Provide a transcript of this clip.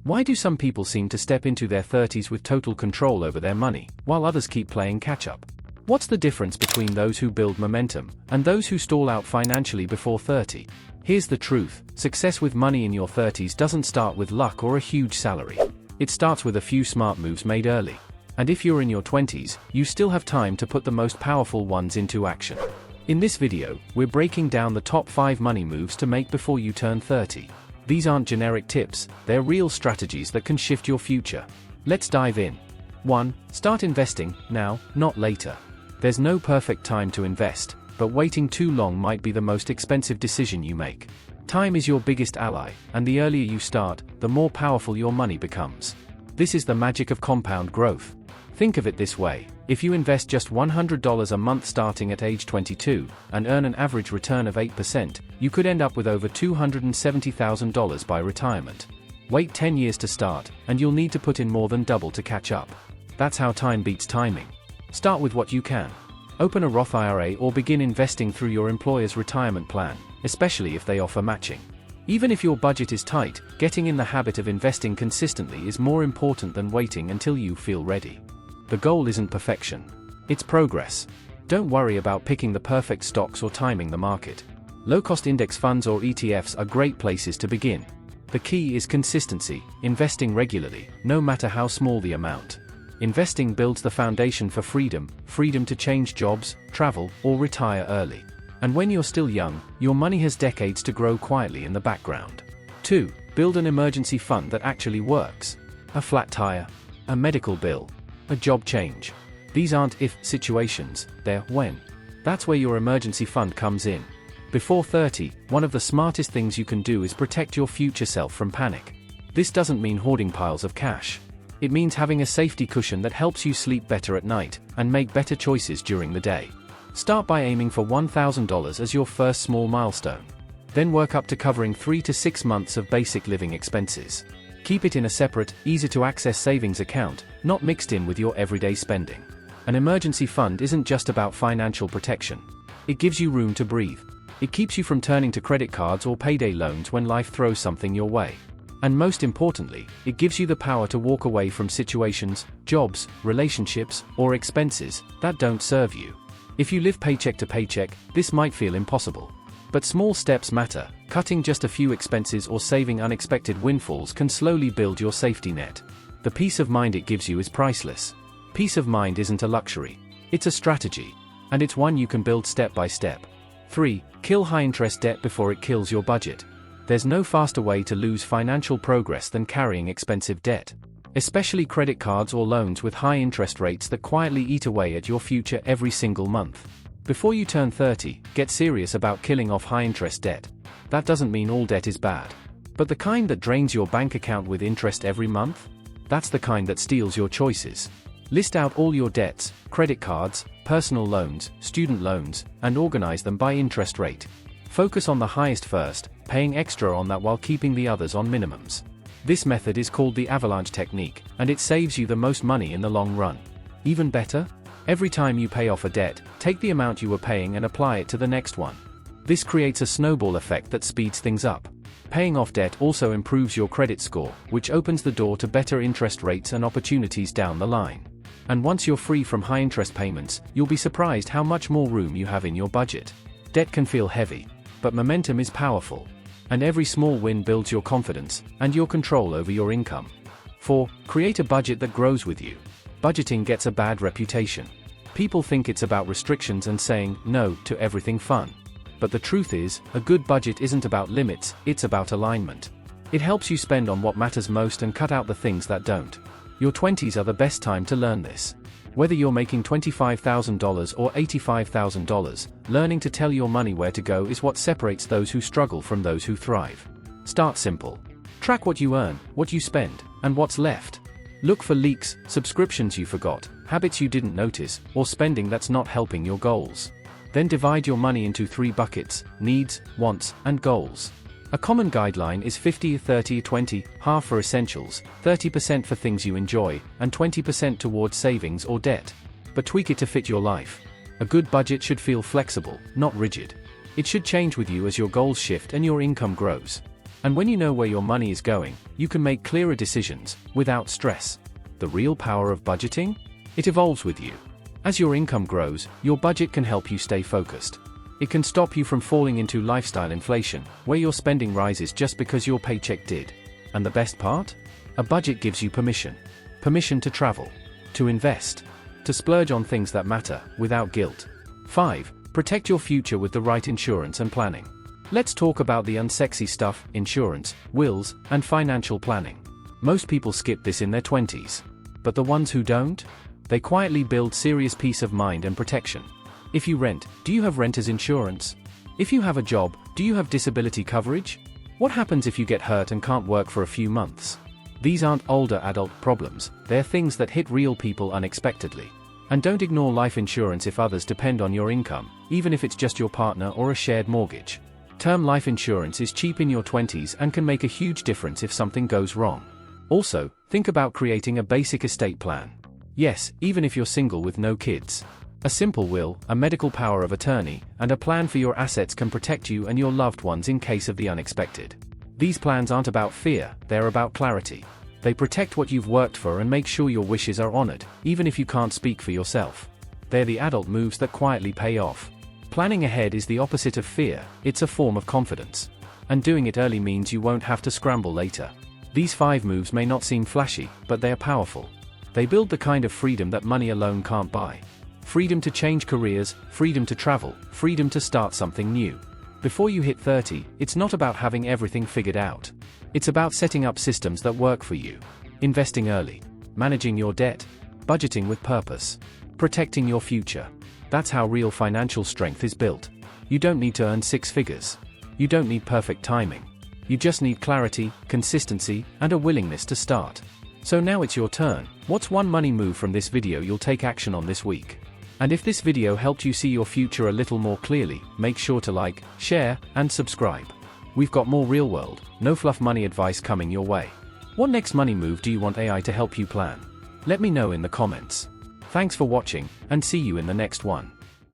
Why do some people seem to step into their 30s with total control over their money, while others keep playing catch-up? What's the difference between those who build momentum and those who stall out financially before 30? Here's the truth: success with money in your 30s doesn't start with luck or a huge salary. It starts with a few smart moves made early. And if you're in your 20s, you still have time to put the most powerful ones into action. In this video, we're breaking down the top 5 money moves to make before you turn 30. These aren't generic tips, they're real strategies that can shift your future. Let's dive in. 1. Start investing now, not later. There's no perfect time to invest, but waiting too long might be the most expensive decision you make. Time is your biggest ally, and the earlier you start, the more powerful your money becomes. This is the magic of compound growth. Think of it this way: if you invest just $100 a month starting at age 22, and earn an average return of 8%, you could end up with over $270,000 by retirement. Wait 10 years to start, and you'll need to put in more than double to catch up. That's how time beats timing. Start with what you can. Open a Roth IRA or begin investing through your employer's retirement plan, especially if they offer matching. Even if your budget is tight, getting in the habit of investing consistently is more important than waiting until you feel ready. The goal isn't perfection. It's progress. Don't worry about picking the perfect stocks or timing the market. Low-cost index funds or ETFs are great places to begin. The key is consistency, investing regularly, no matter how small the amount. Investing builds the foundation for freedom to change jobs, travel, or retire early. And when you're still young, your money has decades to grow quietly in the background. 2. Build an emergency fund that actually works. A flat tire, a medical bill, a job change. These aren't if situations, they're when. That's where your emergency fund comes in. Before 30, one of the smartest things you can do is protect your future self from panic. This doesn't mean hoarding piles of cash. It means having a safety cushion that helps you sleep better at night and make better choices during the day. Start by aiming for $1,000 as your first small milestone. Then work up to covering 3 to 6 months of basic living expenses. Keep it in a separate, easy-to-access savings account, not mixed in with your everyday spending. An emergency fund isn't just about financial protection. It gives you room to breathe. It keeps you from turning to credit cards or payday loans when life throws something your way. And most importantly, it gives you the power to walk away from situations, jobs, relationships, or expenses that don't serve you. If you live paycheck to paycheck, this might feel impossible. But small steps matter. Cutting just a few expenses or saving unexpected windfalls can slowly build your safety net. The peace of mind it gives you is priceless. Peace of mind isn't a luxury. It's a strategy. And it's one you can build step by step. 3. Kill high-interest debt before it kills your budget. There's no faster way to lose financial progress than carrying expensive debt. Especially credit cards or loans with high interest rates that quietly eat away at your future every single month. Before you turn 30, get serious about killing off high-interest debt. That doesn't mean all debt is bad. But the kind that drains your bank account with interest every month? That's the kind that steals your choices. List out all your debts, credit cards, personal loans, student loans, and organize them by interest rate. Focus on the highest first, paying extra on that while keeping the others on minimums. This method is called the avalanche technique, and it saves you the most money in the long run. Even better? Every time you pay off a debt, take the amount you were paying and apply it to the next one. This creates a snowball effect that speeds things up. Paying off debt also improves your credit score, which opens the door to better interest rates and opportunities down the line. And once you're free from high-interest payments, you'll be surprised how much more room you have in your budget. Debt can feel heavy, but momentum is powerful. And every small win builds your confidence and your control over your income. 4. Create a budget that grows with you. Budgeting gets a bad reputation. People think it's about restrictions and saying no to everything fun. But the truth is, a good budget isn't about limits, it's about alignment. It helps you spend on what matters most and cut out the things that don't. Your 20s are the best time to learn this. Whether you're making $25,000 or $85,000, learning to tell your money where to go is what separates those who struggle from those who thrive. Start simple. Track what you earn, what you spend, and what's left. Look for leaks, subscriptions you forgot, habits you didn't notice, or spending that's not helping your goals. Then divide your money into 3 buckets: needs, wants, and goals. A common guideline is 50-30-20, half for essentials, 30% for things you enjoy, and 20% towards savings or debt. But tweak it to fit your life. A good budget should feel flexible, not rigid. It should change with you as your goals shift and your income grows. And when you know where your money is going, you can make clearer decisions, without stress. The real power of budgeting? It evolves with you. As your income grows, your budget can help you stay focused. It can stop you from falling into lifestyle inflation, where your spending rises just because your paycheck did. And the best part? A budget gives you permission. Permission to travel, to invest, to splurge on things that matter, without guilt. 5. Protect your future with the right insurance and planning. Let's talk about the unsexy stuff: insurance, wills, and financial planning. Most people skip this in their 20s. But the ones who don't? They quietly build serious peace of mind and protection. If you rent, do you have renter's insurance? If you have a job, do you have disability coverage? What happens if you get hurt and can't work for a few months? These aren't older adult problems, they're things that hit real people unexpectedly. And don't ignore life insurance if others depend on your income, even if it's just your partner or a shared mortgage. Term life insurance is cheap in your 20s and can make a huge difference if something goes wrong. Also, think about creating a basic estate plan. Yes, even if you're single with no kids. A simple will, a medical power of attorney, and a plan for your assets can protect you and your loved ones in case of the unexpected. These plans aren't about fear, they're about clarity. They protect what you've worked for and make sure your wishes are honored, even if you can't speak for yourself. They're the adult moves that quietly pay off. Planning ahead is the opposite of fear, it's a form of confidence. And doing it early means you won't have to scramble later. These 5 moves may not seem flashy, but they are powerful. They build the kind of freedom that money alone can't buy. Freedom to change careers, freedom to travel, freedom to start something new. Before you hit 30, it's not about having everything figured out. It's about setting up systems that work for you. Investing early, managing your debt, budgeting with purpose, protecting your future. That's how real financial strength is built. You don't need to earn 6 figures. You don't need perfect timing. You just need clarity, consistency, and a willingness to start. So now it's your turn. What's one money move from this video you'll take action on this week? And if this video helped you see your future a little more clearly, make sure to like, share, and subscribe. We've got more real world, no fluff money advice coming your way. What next money move do you want AI to help you plan? Let me know in the comments. Thanks for watching, and see you in the next one.